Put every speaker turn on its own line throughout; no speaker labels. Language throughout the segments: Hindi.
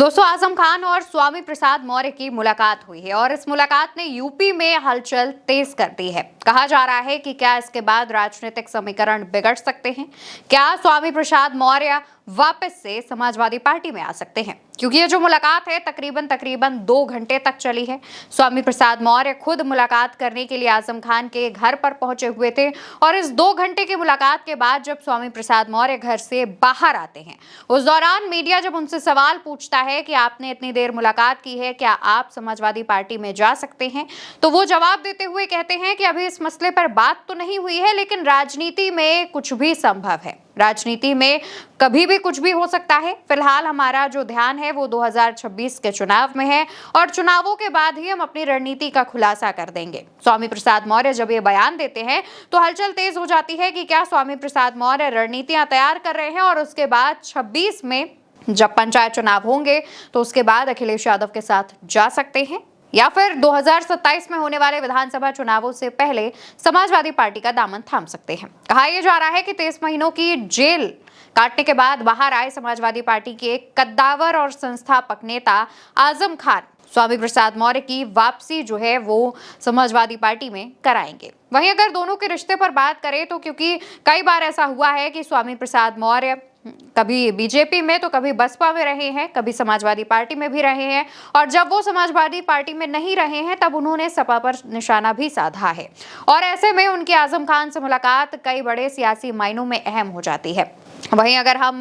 दोस्तों, आजम खान और स्वामी प्रसाद मौर्य की मुलाकात हुई है और इस मुलाकात ने यूपी में हलचल तेज कर दी है। कहा जा रहा है कि क्या इसके बाद राजनीतिक समीकरण बिगड़ सकते हैं। क्या स्वामी प्रसाद मौर्य वापस से समाजवादी पार्टी में आ सकते हैं, क्योंकि ये जो मुलाकात है तकरीबन 2 घंटे तक चली है। स्वामी प्रसाद मौर्य खुद मुलाकात करने के लिए आजम खान के घर पर पहुंचे हुए थे और इस 2 घंटे की मुलाकात के बाद जब स्वामी प्रसाद मौर्य घर से बाहर आते हैं, उस दौरान मीडिया जब उनसे सवाल पूछता है कि आपने इतनी देर मुलाकात की है, क्या आप समाजवादी पार्टी में जा सकते हैं, तो वो जवाब देते हुए कहते हैं कि अभी इस मसले पर बात तो नहीं हुई है, लेकिन राजनीति में कुछ भी संभव है। राजनीति में कभी भी कुछ भी हो सकता है। फिलहाल हमारा जो ध्यान है वो 2026 के चुनाव में है और चुनावों के बाद ही हम अपनी रणनीति का खुलासा कर देंगे। स्वामी प्रसाद मौर्य जब ये बयान देते हैं तो हलचल तेज हो जाती है कि क्या स्वामी प्रसाद मौर्य रणनीतियां तैयार कर रहे हैं और उसके बाद 26 में जब पंचायत चुनाव होंगे तो उसके बाद अखिलेश यादव के साथ जा सकते हैं, या फिर 2027 में होने वाले विधानसभा चुनावों से पहले समाजवादी पार्टी का दामन थाम सकते हैं। कहा यह जा रहा है कि 23 महीनों की जेल काटने के बाद बाहर आए समाजवादी पार्टी के कद्दावर और संस्थापक नेता आजम खान स्वामी प्रसाद मौर्य की वापसी जो है वो समाजवादी पार्टी में कराएंगे। वहीं अगर दोनों के रिश्ते पर बात करें तो क्योंकि कई बार ऐसा हुआ है कि स्वामी प्रसाद मौर्य कभी बीजेपी में तो कभी बसपा में रहे हैं, कभी समाजवादी पार्टी में भी रहे हैं, और जब वो समाजवादी पार्टी में नहीं रहे हैं तब उन्होंने सपा पर निशाना भी साधा है और ऐसे में उनकी आजम खान से मुलाकात कई बड़े सियासी मायनों में अहम हो जाती है। वहीं अगर हम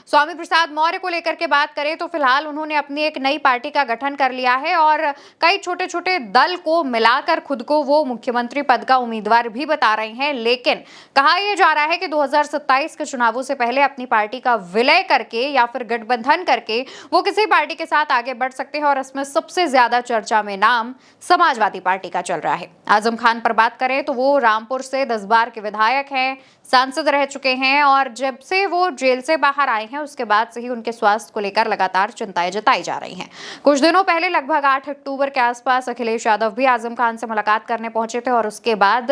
स्वामी प्रसाद मौर्य को लेकर के बात करें तो फिलहाल उन्होंने अपनी एक नई पार्टी का गठन कर लिया है और कई छोटे छोटे दल को मिलाकर खुद को वो मुख्यमंत्री पद का उम्मीदवार भी बता रहे हैं। लेकिन कहा यह जा रहा है कि 2027 के चुनावों से पहले अपनी पार्टी का विलय करके या फिर गठबंधन करके वो किसी पार्टी के साथ आगे बढ़ सकते हैं और इसमें सबसे ज्यादा चर्चा में नाम समाजवादी पार्टी का चल रहा है। आजम खान पर बात करें तो वो रामपुर से 10 बार के विधायक हैं, सांसद रह चुके हैं और जब से वो जेल से बाहर आए हैं उसके बाद से ही उनके स्वास्थ्य को लेकर लगातार चिंताएं जताई जा रही हैं। कुछ दिनों पहले लगभग 8 अक्टूबर के आसपास अखिलेश यादव भी आजम खान से मुलाकात करने पहुंचे थे और उसके बाद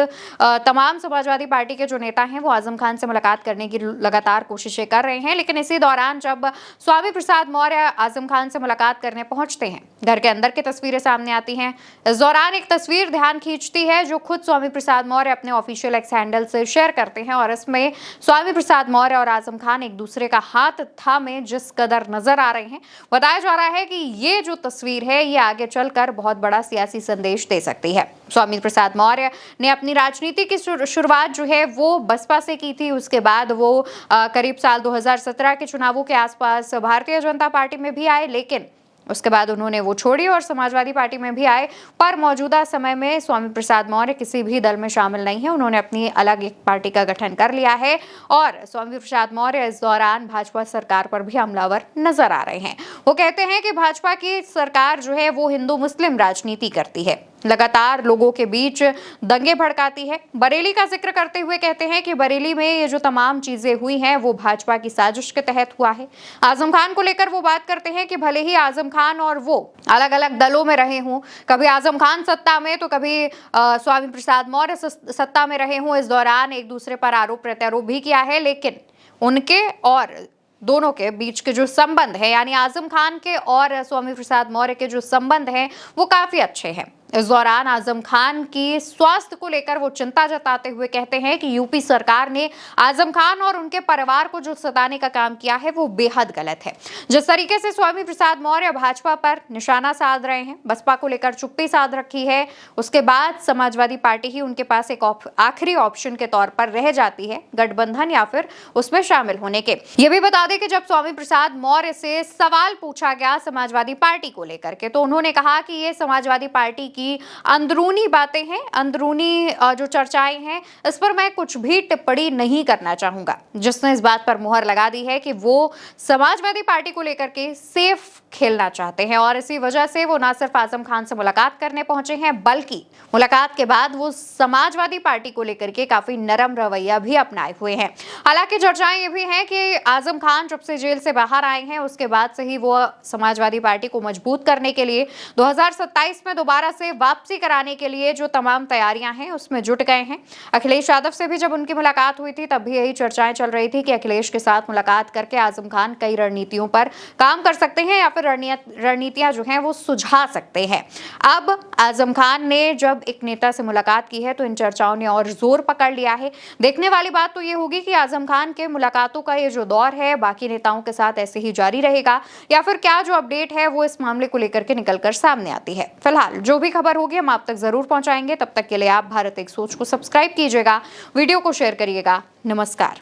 तमाम समाजवादी पार्टी के जो नेता हैं वो आजम खान से मुलाकात करने की लगातार कोशिशें कर रहे हैं। लेकिन इसी दौरान जब स्वामी प्रसाद मौर्य आजम खान से मुलाकात करने पहुंचते हैं, घर के अंदर की तस्वीरें सामने आती हैं। इस दौरान एक तस्वीर ध्यान खींचती है जो खुद स्वामी प्रसाद मौर्य अपने ऑफिशियल एक्स हैंडल से शेयर करते हैं और इसमें स्वामी प्रसाद मौर्य और आजम खान एक दूसरे का हाथ थामे जिस कदर नजर आ रहे हैं, बताया जा रहा है कि ये जो तस्वीर है ये आगे चलकर बहुत बड़ा सियासी संदेश दे सकती है। स्वामी प्रसाद मौर्य ने अपनी राजनीति की शुरुआत जो है वो बसपा से की थी। उसके बाद वो करीब साल 2017 के चुनावों के आसपास भारतीय जनता पार्टी में भी आए, लेकिन उसके बाद उन्होंने वो छोड़ी और समाजवादी पार्टी में भी आए। पर मौजूदा समय में स्वामी प्रसाद मौर्य किसी भी दल में शामिल नहीं है, उन्होंने अपनी अलग एक पार्टी का गठन कर लिया है और स्वामी प्रसाद मौर्य इस दौरान भाजपा सरकार पर भी हमलावर नजर आ रहे हैं। वो कहते हैं कि भाजपा की सरकार जो है वो हिंदू मुस्लिम राजनीति करती है, लगातार लोगों के बीच दंगे भड़काती है। बरेली का जिक्र करते हुए कहते हैं कि बरेली में ये जो तमाम चीजें हुई हैं वो भाजपा की साजिश के तहत हुआ है। आजम खान को लेकर वो बात करते हैं कि भले ही आजम खान और वो अलग अलग दलों में रहे हों, कभी आजम खान सत्ता में तो कभी स्वामी प्रसाद मौर्य सत्ता में रहे हों, इस दौरान एक दूसरे पर आरोप प्रत्यारोप भी किया है, लेकिन उनके और दोनों के बीच के जो संबंध है, यानी आजम खान के और स्वामी प्रसाद मौर्य के जो संबंध हैं वो काफी अच्छे हैं। इस दौरान आजम खान की स्वास्थ्य को लेकर वो चिंता जताते हुए कहते हैं कि यूपी सरकार ने आजम खान और उनके परिवार को जो सताने का काम किया है वो बेहद गलत है। जिस तरीके से स्वामी प्रसाद मौर्य भाजपा पर निशाना साध रहे हैं, बसपा को लेकर चुप्पी साध रखी है, उसके बाद समाजवादी पार्टी ही उनके पास एक आखिरी ऑप्शन के तौर पर रह जाती है, गठबंधन या फिर उसमें शामिल होने के। ये भी बता दें कि जब स्वामी प्रसाद मौर्य से सवाल पूछा गया समाजवादी पार्टी को लेकर के तो उन्होंने कहा कि ये समाजवादी पार्टी की अंदरूनी बातें हैं, अंदरूनी जो चर्चाएं हैं, इस पर मैं कुछ भी टिप्पणी नहीं करना चाहूंगा। जिसने इस बात पर मुहर लगा दी है कि वो समाजवादी पार्टी को लेकर के सेफ खेलना चाहते हैं और इसी वजह से वो ना सिर्फ आजम खान से मुलाकात करने पहुंचे हैं, बल्कि मुलाकात के बाद वो समाजवादी पार्टी को लेकर के काफी नरम रवैया भी अपनाए हुए हैं। हालांकि चर्चाएं ये भी हैं कि आजम खान जब से जेल से बाहर आए हैं उसके बाद से ही वो समाजवादी पार्टी को मजबूत करने के लिए 2027 में दोबारा से में वापसी कराने के लिए जो तमाम तैयारियां हैं उसमें जुट गए हैं। अखिलेश यादव से भी जब उनकी मुलाकात हुई थी तब भी यही चर्चाएं चल रही थी कि अखिलेश के साथ मुलाकात करके आजम खान कई रणनीतियों पर काम कर सकते हैं या फिर रणनीतियां जो हैं वो सुझा सकते हैं। अब आजम खान ने जब एक नेता से मुलाकात की है तो इन चर्चाओं ने और जोर पकड़ लिया है। देखने वाली बात तो ये होगी कि आजम खान के मुलाकातों का ये जो दौर है बाकी नेताओं के साथ ऐसे ही जारी रहेगा या फिर क्या जो अपडेट है वो इस मामले को लेकर के निकलकर सामने आती है। फिलहाल जो भी खबर होगी हम आप तक जरूर पहुंचाएंगे। तब तक के लिए आप भारत एक सोच को सब्सक्राइब कीजिएगा, वीडियो को शेयर करिएगा। नमस्कार।